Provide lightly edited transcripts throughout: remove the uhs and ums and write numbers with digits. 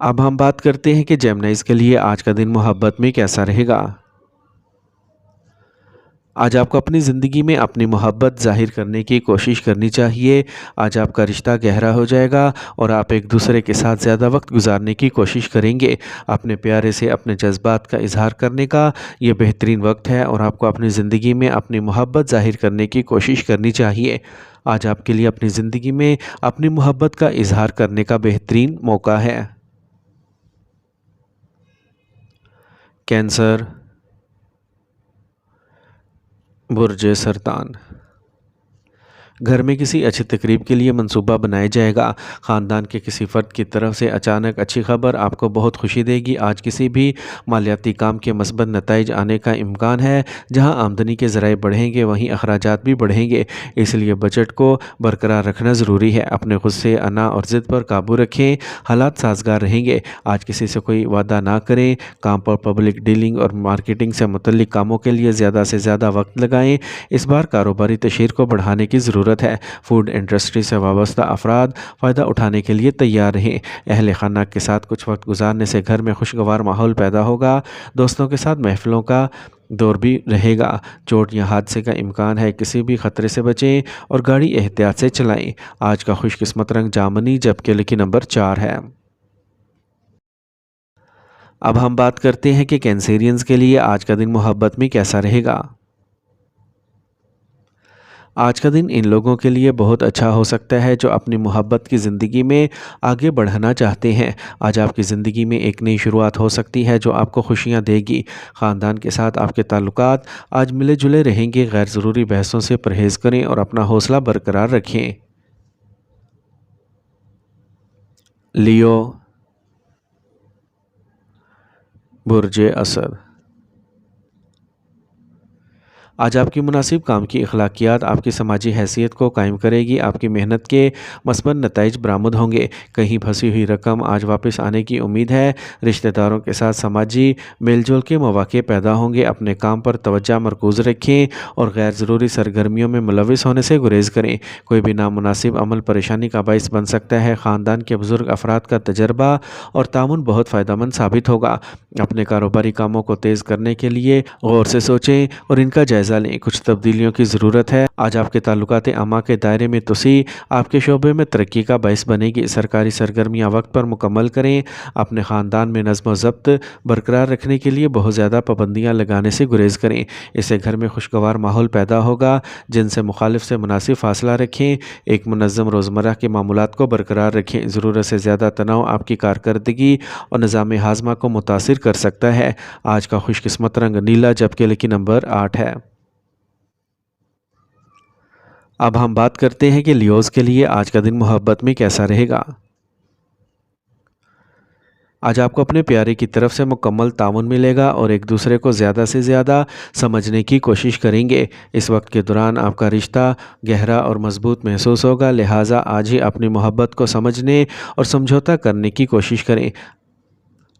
اب ہم بات کرتے ہیں کہ جیمنائز کے لیے آج کا دن محبت میں کیسا رہے گا۔ آج آپ کو اپنی زندگی میں اپنی محبت ظاہر کرنے کی کوشش کرنی چاہیے۔ آج آپ کا رشتہ گہرا ہو جائے گا اور آپ ایک دوسرے کے ساتھ زیادہ وقت گزارنے کی کوشش کریں گے۔ اپنے پیارے سے اپنے جذبات کا اظہار کرنے کا یہ بہترین وقت ہے اور آپ کو اپنی زندگی میں اپنی محبت ظاہر کرنے کی کوشش کرنی چاہیے۔ آج آپ کے لیے اپنی زندگی میں اپنی محبت کا اظہار کرنے کا بہترین موقع ہے۔ کینسر، برج سرطان۔ گھر میں کسی اچھی تقریب کے لیے منصوبہ بنایا جائے گا۔ خاندان کے کسی فرد کی طرف سے اچانک اچھی خبر آپ کو بہت خوشی دے گی۔ آج کسی بھی مالیاتی کام کے مثبت نتائج آنے کا امکان ہے۔ جہاں آمدنی کے ذرائع بڑھیں گے وہیں اخراجات بھی بڑھیں گے، اس لیے بجٹ کو برقرار رکھنا ضروری ہے۔ اپنے غصے، انا اور ضد پر قابو رکھیں، حالات سازگار رہیں گے۔ آج کسی سے کوئی وعدہ نہ کریں۔ کام پر پبلک ڈیلنگ اور مارکیٹنگ سے متعلق کاموں کے لیے زیادہ سے زیادہ وقت لگائیں۔ اس بار کاروباری تشہیر کو بڑھانے کی ضرورت ہے۔ فوڈ انڈسٹری سے وابستہ افراد فائدہ اٹھانے کے لیے تیار رہیں۔ اہل خانہ کے ساتھ کچھ وقت گزارنے سے گھر میں خوشگوار ماحول پیدا ہوگا۔ دوستوں کے ساتھ محفلوں کا دور بھی رہے گا۔ چوٹ یا حادثے کا امکان ہے، کسی بھی خطرے سے بچیں اور گاڑی احتیاط سے چلائیں۔ آج کا خوش قسمت رنگ جامنی جبکہ لکی نمبر 4 ہے۔ اب ہم بات کرتے ہیں کہ کینسیرینز کے لیے آج کا دن محبت میں کیسا رہے گا۔ آج کا دن ان لوگوں کے لیے بہت اچھا ہو سکتا ہے جو اپنی محبت کی زندگی میں آگے بڑھنا چاہتے ہیں۔ آج آپ کی زندگی میں ایک نئی شروعات ہو سکتی ہے جو آپ کو خوشیاں دے گی۔ خاندان کے ساتھ آپ کے تعلقات آج ملے جلے رہیں گے۔ غیر ضروری بحثوں سے پرہیز کریں اور اپنا حوصلہ برقرار رکھیں۔ لیو، برج اسد۔ آج آپ کی مناسب کام کی اخلاقیات آپ کی سماجی حیثیت کو قائم کرے گی۔ آپ کی محنت کے مثبت نتائج برآمد ہوں گے۔ کہیں پھنسی ہوئی رقم آج واپس آنے کی امید ہے۔ رشتہ داروں کے ساتھ سماجی میل جول کے مواقع پیدا ہوں گے۔ اپنے کام پر توجہ مرکوز رکھیں اور غیر ضروری سرگرمیوں میں ملوث ہونے سے گریز کریں۔ کوئی بھی نامناسب عمل پریشانی کا باعث بن سکتا ہے۔ خاندان کے بزرگ افراد کا تجربہ اور تعاون بہت فائدہ مند ثابت ہوگا۔ اپنے کاروباری کاموں کو تیز کرنے کے لیے غور سے سوچیں اور ان کا جائزہ لیں۔ کچھ تبدیلیوں کی ضرورت ہے۔ آج آپ کے تعلقات عامہ کے دائرے میں توسیع آپ کے شعبے میں ترقی کا باعث بنے گی۔ سرکاری سرگرمیاں وقت پر مکمل کریں۔ اپنے خاندان میں نظم و ضبط برقرار رکھنے کے لیے بہت زیادہ پابندیاں لگانے سے گریز کریں۔ اس سے گھر میں خوشگوار ماحول پیدا ہوگا۔ جن سے مخالف سے مناسب فاصلہ رکھیں۔ ایک منظم روزمرہ کے معمولات کو برقرار رکھیں۔ ضرورت سے زیادہ تناؤ آپ کی کارکردگی اور نظام ہاضمہ کو متاثر کر سکتا ہے۔ آج کا خوش قسمت رنگ نیلا جبکہ لکی نمبر 8 ہے۔ اب ہم بات کرتے ہیں کہ لیوز کے لیے آج کا دن محبت میں کیسا رہے گا۔ آج آپ کو اپنے پیارے کی طرف سے مکمل تعاون ملے گا اور ایک دوسرے کو زیادہ سے زیادہ سمجھنے کی کوشش کریں گے۔ اس وقت کے دوران آپ کا رشتہ گہرا اور مضبوط محسوس ہوگا، لہٰذا آج ہی اپنی محبت کو سمجھنے اور سمجھوتا کرنے کی کوشش کریں۔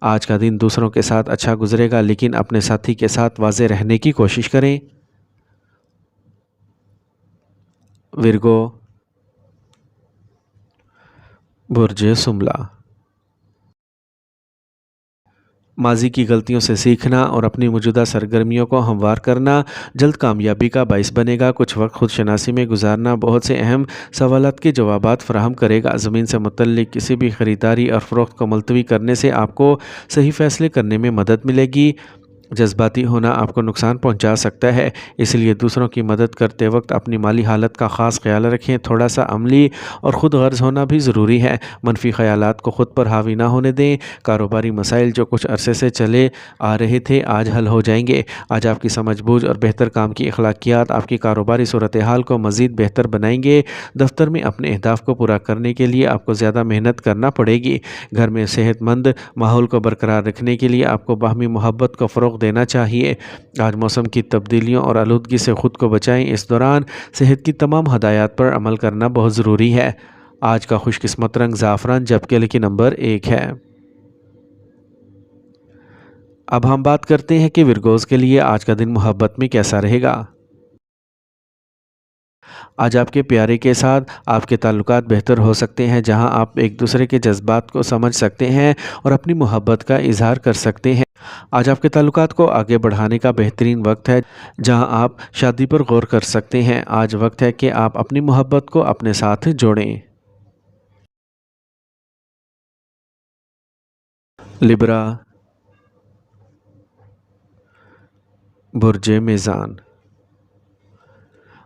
آج کا دن دوسروں کے ساتھ اچھا گزرے گا لیکن اپنے ساتھی کے ساتھ واضح رہنے کی کوشش کریں۔ ورگو، برج سملہ۔ ماضی کی غلطیوں سے سیکھنا اور اپنی موجودہ سرگرمیوں کو ہموار کرنا جلد کامیابی کا باعث بنے گا۔ کچھ وقت خود شناسی میں گزارنا بہت سے اہم سوالات کے جوابات فراہم کرے گا۔ زمین سے متعلق کسی بھی خریداری اور فروخت کو ملتوی کرنے سے آپ کو صحیح فیصلے کرنے میں مدد ملے گی۔ جذباتی ہونا آپ کو نقصان پہنچا سکتا ہے، اس لیے دوسروں کی مدد کرتے وقت اپنی مالی حالت کا خاص خیال رکھیں۔ تھوڑا سا عملی اور خود غرض ہونا بھی ضروری ہے۔ منفی خیالات کو خود پر حاوی نہ ہونے دیں۔ کاروباری مسائل جو کچھ عرصے سے چلے آ رہے تھے آج حل ہو جائیں گے۔ آج آپ کی سمجھ بوجھ اور بہتر کام کی اخلاقیات آپ کی کاروباری صورتحال کو مزید بہتر بنائیں گے۔ دفتر میں اپنے اہداف کو پورا کرنے کے لیے آپ کو زیادہ محنت کرنا پڑے گی۔ گھر میں صحت مند ماحول کو برقرار رکھنے کے لیے آپ کو باہمی محبت کو فروغ دینا چاہیے۔ آج موسم کی تبدیلیوں اور آلودگی سے خود کو بچائیں۔ اس دوران صحت کی تمام ہدایات پر عمل کرنا بہت ضروری ہے۔ آج کا خوش قسمت رنگ زعفران جبکہ لکی نمبر 1 ہے۔ اب ہم بات کرتے ہیں کہ ورگوز کے لیے آج کا دن محبت میں کیسا رہے گا۔ آج آپ کے پیارے کے ساتھ آپ کے تعلقات بہتر ہو سکتے ہیں، جہاں آپ ایک دوسرے کے جذبات کو سمجھ سکتے ہیں اور اپنی محبت کا اظہار کر سکتے ہیں۔ آج آپ کے تعلقات کو آگے بڑھانے کا بہترین وقت ہے، جہاں آپ شادی پر غور کر سکتے ہیں۔ آج وقت ہے کہ آپ اپنی محبت کو اپنے ساتھ جوڑیں۔ لبرا، برج میزان۔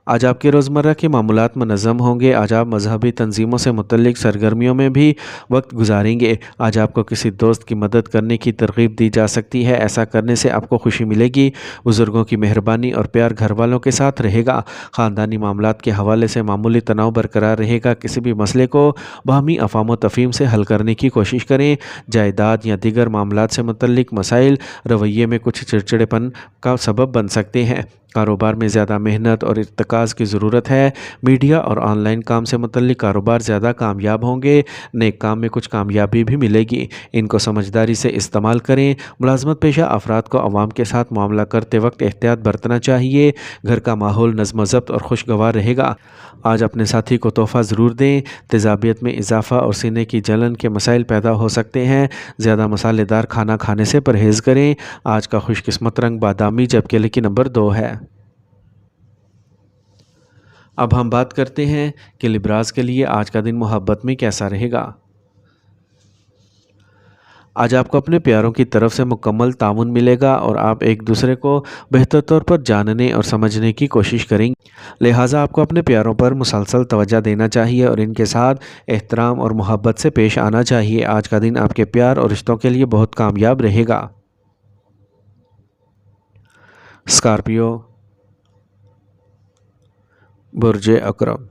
آج آپ کے روزمرہ کے معمولات منظم ہوں گے۔ آج آپ مذہبی تنظیموں سے متعلق سرگرمیوں میں بھی وقت گزاریں گے۔ آج آپ کو کسی دوست کی مدد کرنے کی ترغیب دی جا سکتی ہے، ایسا کرنے سے آپ کو خوشی ملے گی۔ بزرگوں کی مہربانی اور پیار گھر والوں کے ساتھ رہے گا۔ خاندانی معاملات کے حوالے سے معمولی تناؤ برقرار رہے گا۔ کسی بھی مسئلے کو باہمی افہام و تفہیم سے حل کرنے کی کوشش کریں۔ جائیداد یا دیگر معاملات سے متعلق مسائل رویے میں کچھ چڑچڑےپن کا سبب بن سکتے ہیں۔ کاروبار میں زیادہ محنت اور ارتکاز کی ضرورت ہے۔ میڈیا اور آن لائن کام سے متعلق کاروبار زیادہ کامیاب ہوں گے۔ نیک کام میں کچھ کامیابی بھی ملے گی، ان کو سمجھداری سے استعمال کریں۔ ملازمت پیشہ افراد کو عوام کے ساتھ معاملہ کرتے وقت احتیاط برتنا چاہیے۔ گھر کا ماحول نظم و ضبط اور خوشگوار رہے گا۔ آج اپنے ساتھی کو تحفہ ضرور دیں۔ تیزابیت میں اضافہ اور سینے کی جلن کے مسائل پیدا ہو سکتے ہیں۔ زیادہ مسالے دار کھانا کھانے سے پرہیز کریں۔ آج کا خوش قسمت رنگ بادامی، جبکہ لکی نمبر 2 ہے۔ اب ہم بات کرتے ہیں کہ لبراز کے لیے آج کا دن محبت میں کیسا رہے گا۔ آج آپ کو اپنے پیاروں کی طرف سے مکمل تعاون ملے گا اور آپ ایک دوسرے کو بہتر طور پر جاننے اور سمجھنے کی کوشش کریں گے۔ لہٰذا آپ کو اپنے پیاروں پر مسلسل توجہ دینا چاہیے اور ان کے ساتھ احترام اور محبت سے پیش آنا چاہیے۔ آج کا دن آپ کے پیار اور رشتوں کے لیے بہت کامیاب رہے گا۔ اسکارپیو، برج عقرب۔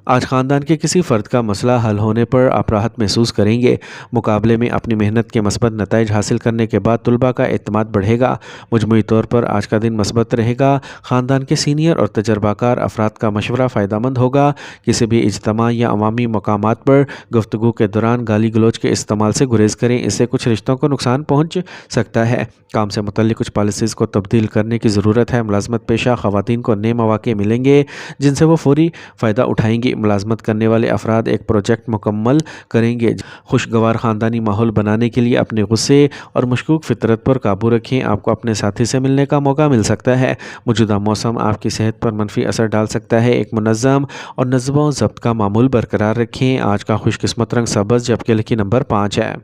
آج خاندان کے کسی فرد کا مسئلہ حل ہونے پر آپ راحت محسوس کریں گے۔ مقابلے میں اپنی محنت کے مثبت نتائج حاصل کرنے کے بعد طلباء کا اعتماد بڑھے گا۔ مجموعی طور پر آج کا دن مثبت رہے گا۔ خاندان کے سینئر اور تجربہ کار افراد کا مشورہ فائدہ مند ہوگا۔ کسی بھی اجتماع یا عوامی مقامات پر گفتگو کے دوران گالی گلوچ کے استعمال سے گریز کریں، اس سے کچھ رشتوں کو نقصان پہنچ سکتا ہے۔ کام سے متعلق کچھ پالیسیز کو تبدیل کرنے کی ضرورت ہے۔ ملازمت پیشہ خواتین کو نئے مواقع ملیں گے جن سے وہ فوری فائدہ اٹھائیں گی۔ ملازمت کرنے والے افراد ایک پروجیکٹ مکمل کریں گے۔ خوشگوار خاندانی ماحول بنانے کے لیے اپنے غصے اور مشکوک فطرت پر قابو رکھیں۔ آپ کو اپنے ساتھی سے ملنے کا موقع مل سکتا ہے۔ موجودہ موسم آپ کی صحت پر منفی اثر ڈال سکتا ہے۔ ایک منظم اور نظم و ضبط کا معمول برقرار رکھیں۔ آج کا خوش قسمت رنگ سبز، جبکہ لکی نمبر 5 ہے۔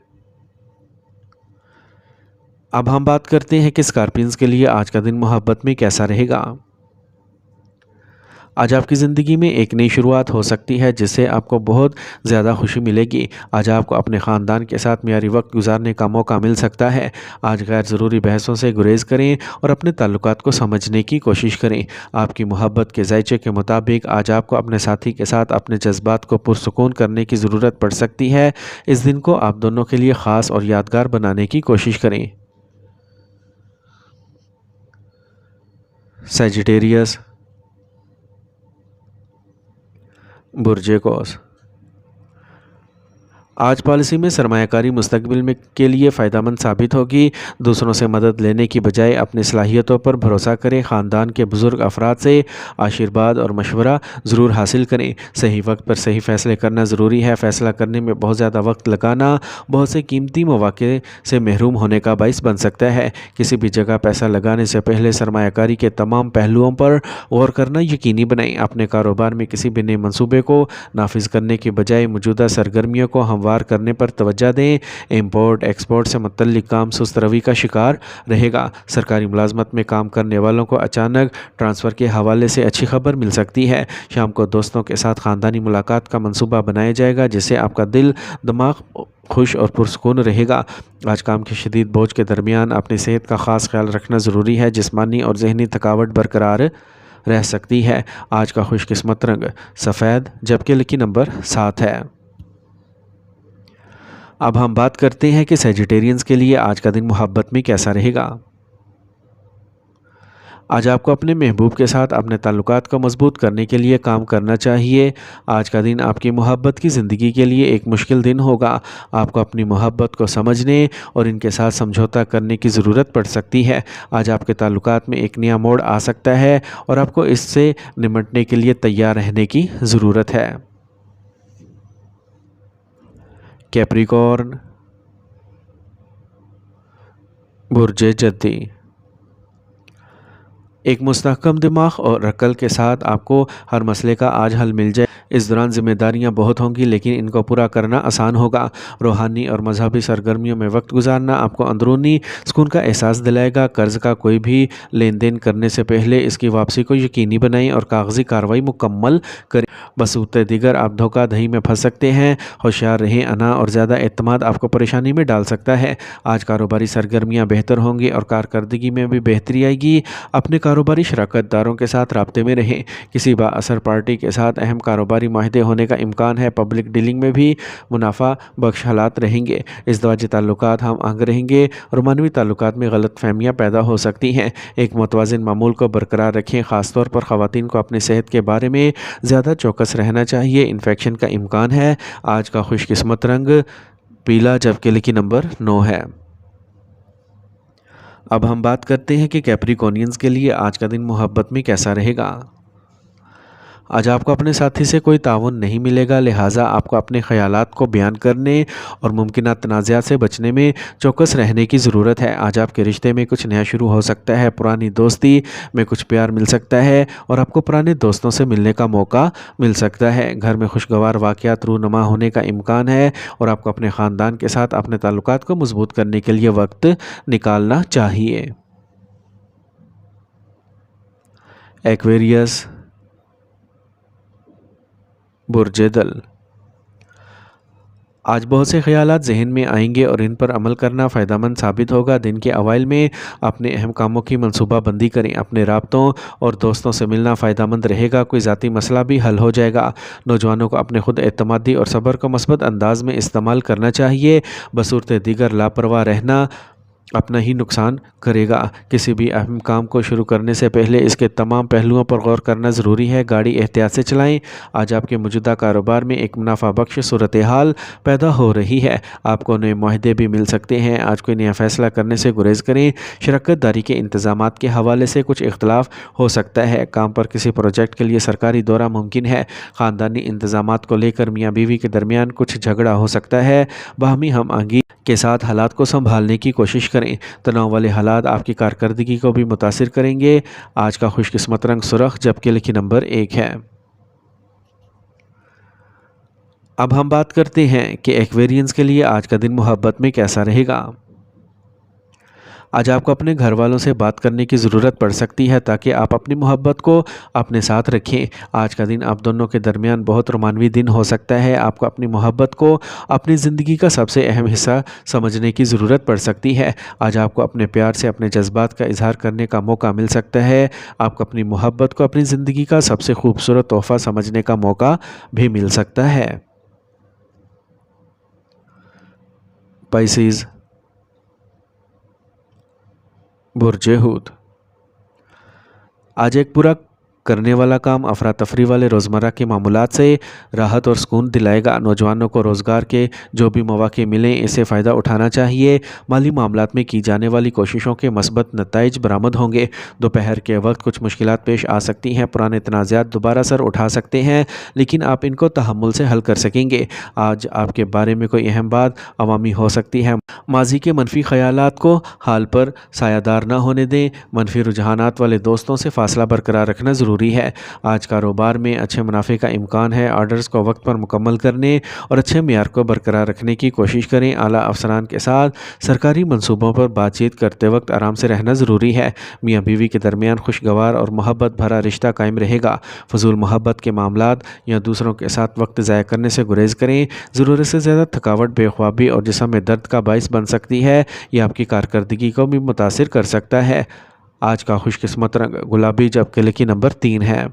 اب ہم بات کرتے ہیں کہ اسکارپینز کے لیے آج کا دن محبت میں کیسا رہے گا۔ آج آپ کی زندگی میں ایک نئی شروعات ہو سکتی ہے جس سے آپ کو بہت زیادہ خوشی ملے گی۔ آج آپ کو اپنے خاندان کے ساتھ معیاری وقت گزارنے کا موقع مل سکتا ہے۔ آج غیر ضروری بحثوں سے گریز کریں اور اپنے تعلقات کو سمجھنے کی کوشش کریں۔ آپ کی محبت کے ذائچے کے مطابق آج آپ کو اپنے ساتھی کے ساتھ اپنے جذبات کو پرسکون کرنے کی ضرورت پڑ سکتی ہے۔ اس دن کو آپ دونوں کے لیے خاص اور یادگار بنانے کی کوشش کریں۔ سیجیٹیریس، برج قوس۔ آج پالیسی میں سرمایہ کاری مستقبل میں کے لیے فائدہ مند ثابت ہوگی۔ دوسروں سے مدد لینے کی بجائے اپنی صلاحیتوں پر بھروسہ کریں۔ خاندان کے بزرگ افراد سے آشیرواد اور مشورہ ضرور حاصل کریں۔ صحیح وقت پر صحیح فیصلے کرنا ضروری ہے۔ فیصلہ کرنے میں بہت زیادہ وقت لگانا بہت سے قیمتی مواقع سے محروم ہونے کا باعث بن سکتا ہے۔ کسی بھی جگہ پیسہ لگانے سے پہلے سرمایہ کاری کے تمام پہلوؤں پر غور کرنا یقینی بنائیں۔ اپنے کاروبار میں کسی بھی نئے منصوبے کو نافذ کرنے کے بجائے موجودہ سرگرمیوں کو ہموار کرنے پر توجہ دیں۔ امپورٹ ایکسپورٹ سے متعلق کام سست روی کا شکار رہے گا۔ سرکاری ملازمت میں کام کرنے والوں کو اچانک ٹرانسفر کے حوالے سے اچھی خبر مل سکتی ہے۔ شام کو دوستوں کے ساتھ خاندانی ملاقات کا منصوبہ بنایا جائے گا جس سے آپ کا دل دماغ خوش اور پرسکون رہے گا۔ آج کام کے شدید بوجھ کے درمیان اپنی صحت کا خاص خیال رکھنا ضروری ہے۔ جسمانی اور ذہنی تھکاوٹ برقرار رہ سکتی ہے۔ آج کا خوش قسمت رنگ سفید، جبکہ لکی نمبر 7 ہے۔ اب ہم بات کرتے ہیں کہ سیجیٹیرینز کے لیے آج کا دن محبت میں کیسا رہے گا۔ آج آپ کو اپنے محبوب کے ساتھ اپنے تعلقات کو مضبوط کرنے کے لیے کام کرنا چاہیے۔ آج کا دن آپ کی محبت کی زندگی کے لیے ایک مشکل دن ہوگا۔ آپ کو اپنی محبت کو سمجھنے اور ان کے ساتھ سمجھوتا کرنے کی ضرورت پڑ سکتی ہے۔ آج آپ کے تعلقات میں ایک نیا موڑ آ سکتا ہے اور آپ کو اس سے نمٹنے کے لیے تیار رہنے کی ضرورت ہے۔ کیپریکارن، برج جدی، ایک مستحکم دماغ اور عقل کے ساتھ آپ کو ہر مسئلے کا آج حل مل جائے۔ اس دوران ذمہ داریاں بہت ہوں گی لیکن ان کو پورا کرنا آسان ہوگا۔ روحانی اور مذہبی سرگرمیوں میں وقت گزارنا آپ کو اندرونی سکون کا احساس دلائے گا۔ قرض کا کوئی بھی لین دین کرنے سے پہلے اس کی واپسی کو یقینی بنائیں اور کاغذی کارروائی مکمل کریں۔ بصورت دیگر آپ دھوکہ دہی میں پھنس سکتے ہیں۔ ہوشیار رہیں، انا اور زیادہ اعتماد آپ کو پریشانی میں ڈال سکتا ہے۔ آج کاروباری سرگرمیاں بہتر ہوں گی اور کارکردگی میں بھی بہتری آئے گی۔ اپنے کاروباری شراکت داروں کے ساتھ رابطے میں رہیں۔ کسی بااثر پارٹی کے ساتھ اہم کاروباری معاہدے ہونے کا امکان ہے۔ پبلک ڈیلنگ میں بھی منافع بخش حالات رہیں گے۔ ازدواجی تعلقات ہم آہنگ رہیں گے اور معنوی تعلقات میں غلط فہمیاں پیدا ہو سکتی ہیں۔ ایک متوازن معمول کو برقرار رکھیں، خاص طور پر خواتین کو اپنی صحت کے بارے میں زیادہ چوکس رہنا چاہیے۔ انفیکشن کا امکان ہے۔ آج کا خوش قسمت رنگ پیلا جبکہ لکی نمبر 9 ہے۔ اب ہم بات کرتے ہیں کہ کیپریکونینز کے لیے آج کا دن محبت میں کیسا رہے گا۔ آج آپ کو اپنے ساتھی سے کوئی تعاون نہیں ملے گا، لہٰذا آپ کو اپنے خیالات کو بیان کرنے اور ممکنہ تنازعات سے بچنے میں چوکس رہنے کی ضرورت ہے۔ آج آپ کے رشتے میں کچھ نیا شروع ہو سکتا ہے۔ پرانی دوستی میں کچھ پیار مل سکتا ہے اور آپ کو پرانے دوستوں سے ملنے کا موقع مل سکتا ہے۔ گھر میں خوشگوار واقعات رونما ہونے کا امکان ہے اور آپ کو اپنے خاندان کے ساتھ اپنے تعلقات کو مضبوط کرنے کے لیے وقت نکالنا چاہیے۔ ایکویریس، برج دل، آج بہت سے خیالات ذہن میں آئیں گے اور ان پر عمل کرنا فائدہ مند ثابت ہوگا۔ دن کے اوائل میں اپنے اہم کاموں کی منصوبہ بندی کریں۔ اپنے رابطوں اور دوستوں سے ملنا فائدہ مند رہے گا۔ کوئی ذاتی مسئلہ بھی حل ہو جائے گا۔ نوجوانوں کو اپنے خود اعتمادی اور صبر کو مثبت انداز میں استعمال کرنا چاہیے۔ بصورت دیگر لاپرواہ رہنا اپنا ہی نقصان کرے گا۔ کسی بھی اہم کام کو شروع کرنے سے پہلے اس کے تمام پہلوؤں پر غور کرنا ضروری ہے۔ گاڑی احتیاط سے چلائیں۔ آج آپ کے موجودہ کاروبار میں ایک منافع بخش صورتحال پیدا ہو رہی ہے۔ آپ کو نئے معاہدے بھی مل سکتے ہیں۔ آج کوئی نیا فیصلہ کرنے سے گریز کریں۔ شراکت داری کے انتظامات کے حوالے سے کچھ اختلاف ہو سکتا ہے۔ کام پر کسی پروجیکٹ کے لیے سرکاری دورہ ممکن ہے۔ خاندانی انتظامات کو لے کر میاں بیوی کے درمیان کچھ جھگڑا ہو سکتا ہے۔ باہمی ہم آہنگی کے ساتھ حالات کو سنبھالنے کی کوشش کریں۔ تناؤ والے حالات آپ کی کارکردگی کو بھی متاثر کریں گے۔ آج کا خوش قسمت رنگ سرخ جبکہ لکی نمبر 1 ہے۔ اب ہم بات کرتے ہیں کہ ایکویرینز کے لیے آج کا دن محبت میں کیسا رہے گا۔ آج آپ کو اپنے گھر والوں سے بات کرنے کی ضرورت پڑ سکتی ہے تاکہ آپ اپنی محبت کو اپنے ساتھ رکھیں۔ آج کا دن آپ دونوں کے درمیان بہت رومانوی دن ہو سکتا ہے۔ آپ کو اپنی محبت کو اپنی زندگی کا سب سے اہم حصہ سمجھنے کی ضرورت پڑ سکتی ہے۔ آج آپ کو اپنے پیار سے اپنے جذبات کا اظہار کرنے کا موقع مل سکتا ہے۔ آپ کو اپنی محبت کو اپنی زندگی کا سب سے خوبصورت تحفہ سمجھنے کا موقع بھی مل سکتا ہے۔ پائسیز، برج حوت، آج ایک پورا کرنے والا کام افراتفری والے روزمرہ کے معمولات سے راحت اور سکون دلائے گا۔ نوجوانوں کو روزگار کے جو بھی مواقع ملیں اس سے فائدہ اٹھانا چاہیے۔ مالی معاملات میں کی جانے والی کوششوں کے مثبت نتائج برآمد ہوں گے۔ دوپہر کے وقت کچھ مشکلات پیش آ سکتی ہیں۔ پرانے تنازعات دوبارہ سر اٹھا سکتے ہیں لیکن آپ ان کو تحمل سے حل کر سکیں گے۔ آج آپ کے بارے میں کوئی اہم بات عوامی ہو سکتی ہے۔ ماضی کے منفی خیالات کو حال پر سایہ دار نہ ہونے دیں۔ منفی رجحانات والے دوستوں سے فاصلہ برقرار رکھنا ضروری ہے۔ آج کاروبار میں اچھے منافع کا امکان ہے۔ آرڈرز کو وقت پر مکمل کرنے اور اچھے معیار کو برقرار رکھنے کی کوشش کریں۔ اعلیٰ افسران کے ساتھ سرکاری منصوبوں پر بات چیت کرتے وقت آرام سے رہنا ضروری ہے۔ میاں بیوی کے درمیان خوشگوار اور محبت بھرا رشتہ قائم رہے گا۔ فضول محبت کے معاملات یا دوسروں کے ساتھ وقت ضائع کرنے سے گریز کریں۔ ضرورت سے زیادہ تھکاوٹ بے خوابی اور جسم میں درد کا باعث بن سکتی ہے۔ یہ آپ کی کارکردگی کو بھی متاثر کر سکتا ہے۔ آج کا خوش قسمت رنگ گلابی جبکہ لکی نمبر 3 ہے۔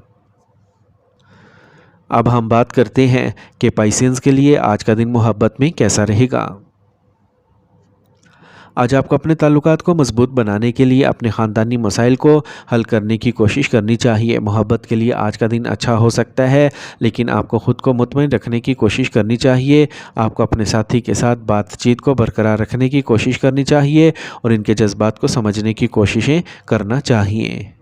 اب ہم بات کرتے ہیں کہ پائسینز کے لیے آج کا دن محبت میں کیسا رہے گا۔ آج آپ کو اپنے تعلقات کو مضبوط بنانے کے لیے اپنے خاندانی مسائل کو حل کرنے کی کوشش کرنی چاہیے۔ محبت کے لیے آج کا دن اچھا ہو سکتا ہے، لیکن آپ کو خود کو مطمئن رکھنے کی کوشش کرنی چاہیے۔ آپ کو اپنے ساتھی کے ساتھ بات چیت کو برقرار رکھنے کی کوشش کرنی چاہیے اور ان کے جذبات کو سمجھنے کی کوششیں کرنا چاہیے۔